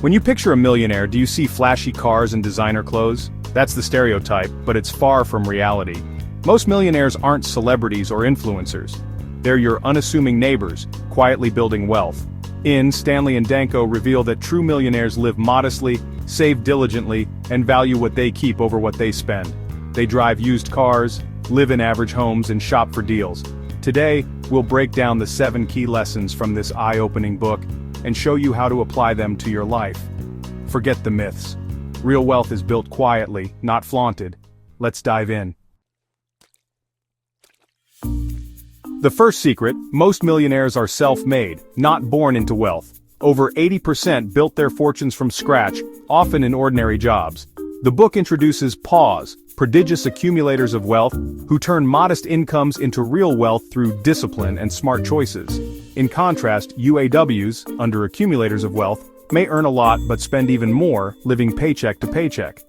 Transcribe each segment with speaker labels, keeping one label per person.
Speaker 1: When you picture a millionaire, do you see flashy cars and designer clothes? That's the stereotype, but it's far from reality. Most millionaires aren't celebrities or influencers. They're your unassuming neighbors, quietly building wealth. Stanley and Danko reveal that true millionaires live modestly, save diligently, and value what they keep over what they spend. They drive used cars, live in average homes, and shop for deals. Today, we'll break down the 7 key lessons from this eye-opening book and show you how to apply them to your life. Forget the myths. Real wealth is built quietly, not flaunted. Let's dive in. The first secret: most millionaires are self-made, not born into wealth. Over 80% built their fortunes from scratch, often in ordinary jobs. The book introduces PAWs, prodigious accumulators of wealth, who turn modest incomes into real wealth through discipline and smart choices. In contrast, UAWs, under accumulators of wealth, may earn a lot but spend even more, living paycheck to paycheck.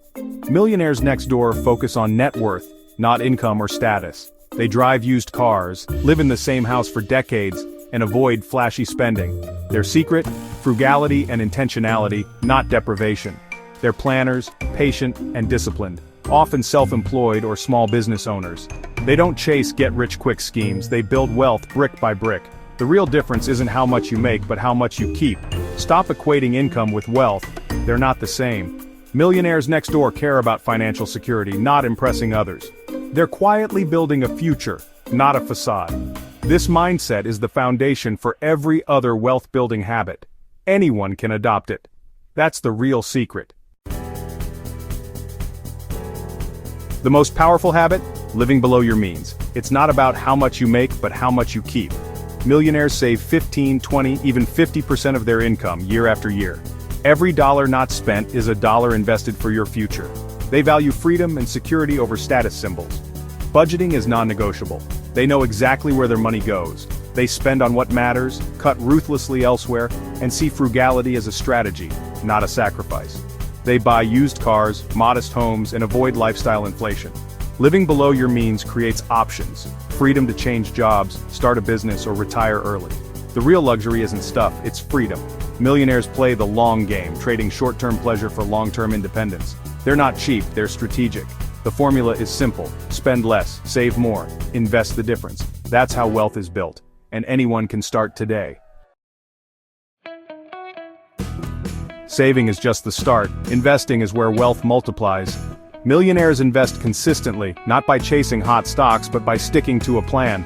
Speaker 1: Millionaires next door focus on net worth, not income or status. They drive used cars, live in the same house for decades, and avoid flashy spending. Their secret? Frugality and intentionality, not deprivation. They're planners, patient, and disciplined, often self-employed or small business owners. They don't chase get-rich-quick schemes, they build wealth brick by brick. The real difference isn't how much you make but how much you keep. Stop equating income with wealth, they're not the same. Millionaires next door care about financial security, not impressing others. They're quietly building a future, not a facade. This mindset is the foundation for every other wealth-building habit. Anyone can adopt it. That's the real secret. The most powerful habit? Living below your means. It's not about how much you make but how much you keep. Millionaires save 15, 20, even 50% of their income year after year. Every dollar not spent is a dollar invested for your future. They value freedom and security over status symbols. Budgeting is non-negotiable. They know exactly where their money goes. They spend on what matters, cut ruthlessly elsewhere, and see frugality as a strategy, not a sacrifice. They buy used cars, modest homes, and avoid lifestyle inflation. Living below your means creates options, freedom to change jobs, start a business, or retire early. The real luxury isn't stuff, it's freedom. Millionaires play the long game, trading short-term pleasure for long-term independence. They're not cheap, they're strategic. The formula is simple: spend less, save more, invest the difference. That's how wealth is built, and anyone can start today. Saving is just the start. Investing is where wealth multiplies. Millionaires invest consistently, not by chasing hot stocks but by sticking to a plan.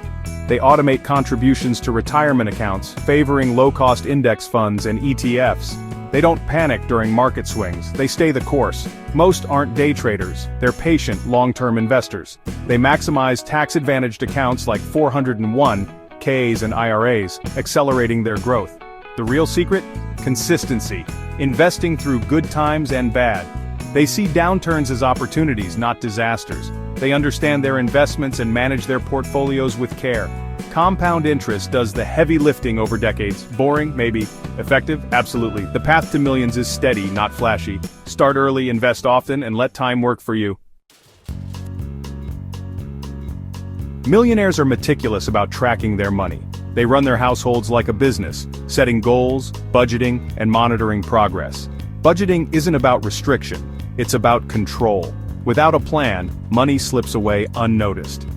Speaker 1: They automate contributions to retirement accounts, favoring low-cost index funds and ETFs. They don't panic during market swings, they stay the course. Most aren't day traders, they're patient, long-term investors. They maximize tax-advantaged accounts like 401(k)s and IRAs, accelerating their growth. The real secret? Consistency. Investing through good times and bad. They see downturns as opportunities, not disasters. They understand their investments and manage their portfolios with care. Compound interest does the heavy lifting over decades. Boring? Maybe. Effective? Absolutely. The path to millions is steady, not flashy. Start early, invest often, and let time work for you. Millionaires are meticulous about tracking their money. They run their households like a business, setting goals, budgeting, and monitoring progress. Budgeting isn't about restriction, it's about control. Without a plan, money slips away unnoticed.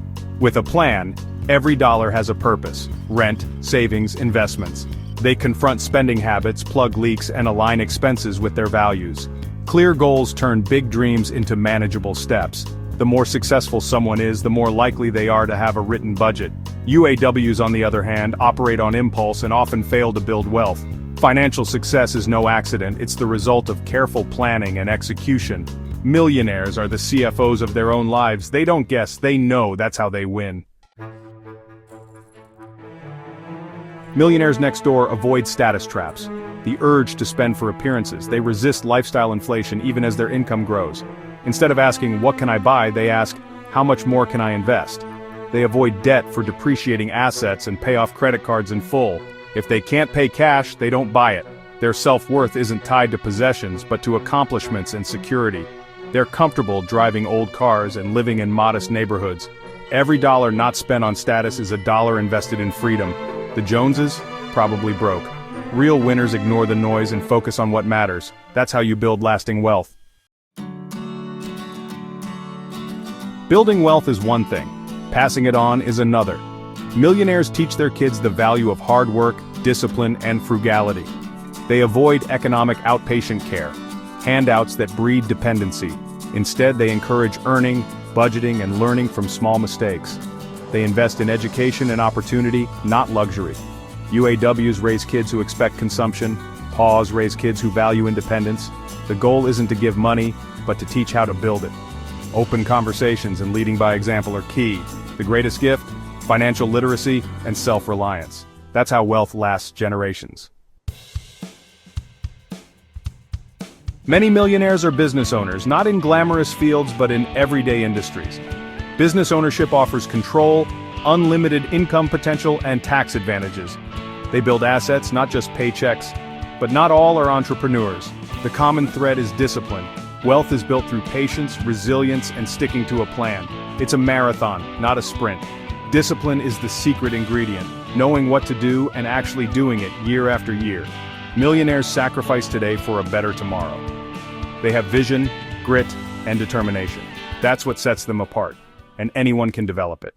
Speaker 1: With a plan, every dollar has a purpose: rent, savings, investments. They confront spending habits, plug leaks, and align expenses with their values. Clear goals turn big dreams into manageable steps. The more successful someone is, the more likely they are to have a written budget. UAWs, on the other hand, operate on impulse and often fail to build wealth. Financial success is no accident, it's the result of careful planning and execution. Millionaires are the CFOs of their own lives. They don't guess, they know that's how they win. Millionaires next door avoid status traps. The urge to spend for appearances. They resist lifestyle inflation even as their income grows. Instead of asking, "What can I buy?" they ask, "How much more can I invest?" They avoid debt for depreciating assets and pay off credit cards in full. If they can't pay cash, they don't buy it. Their self-worth isn't tied to possessions but to accomplishments and security. They're comfortable driving old cars and living in modest neighborhoods. Every dollar not spent on status is a dollar invested in freedom. The Joneses? Probably broke. Real winners ignore the noise and focus on what matters. That's how you build lasting wealth. Building wealth is one thing. Passing it on is another. Millionaires teach their kids the value of hard work, discipline, and frugality. They avoid economic outpatient care, handouts that breed dependency. Instead, they encourage earning, budgeting, and learning from small mistakes. They invest in education and opportunity, not luxury. UAWs raise kids who expect consumption. PAWs raise kids who value independence. The goal isn't to give money, but to teach how to build it. Open conversations and leading by example are key. The greatest gift? Financial literacy and self-reliance. That's how wealth lasts generations. Many millionaires are business owners, not in glamorous fields but in everyday industries. Business ownership offers control, unlimited income potential, and tax advantages. They build assets, not just paychecks. But not all are entrepreneurs. The common thread is discipline. Wealth is built through patience, resilience, and sticking to a plan. It's a marathon, not a sprint. Discipline is the secret ingredient, knowing what to do and actually doing it year after year. Millionaires sacrifice today for a better tomorrow. They have vision, grit, and determination. That's what sets them apart, and anyone can develop it.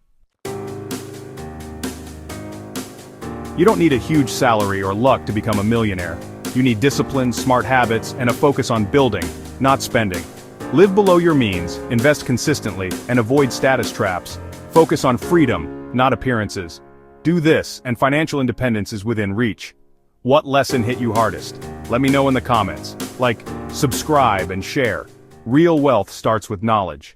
Speaker 1: You don't need a huge salary or luck to become a millionaire. You need discipline, smart habits, and a focus on building, not spending. Live below your means, invest consistently, and avoid status traps. Focus on freedom, not appearances. Do this, and financial independence is within reach. What lesson hit you hardest? Let me know in the comments. Like, subscribe, and share. Real wealth starts with knowledge.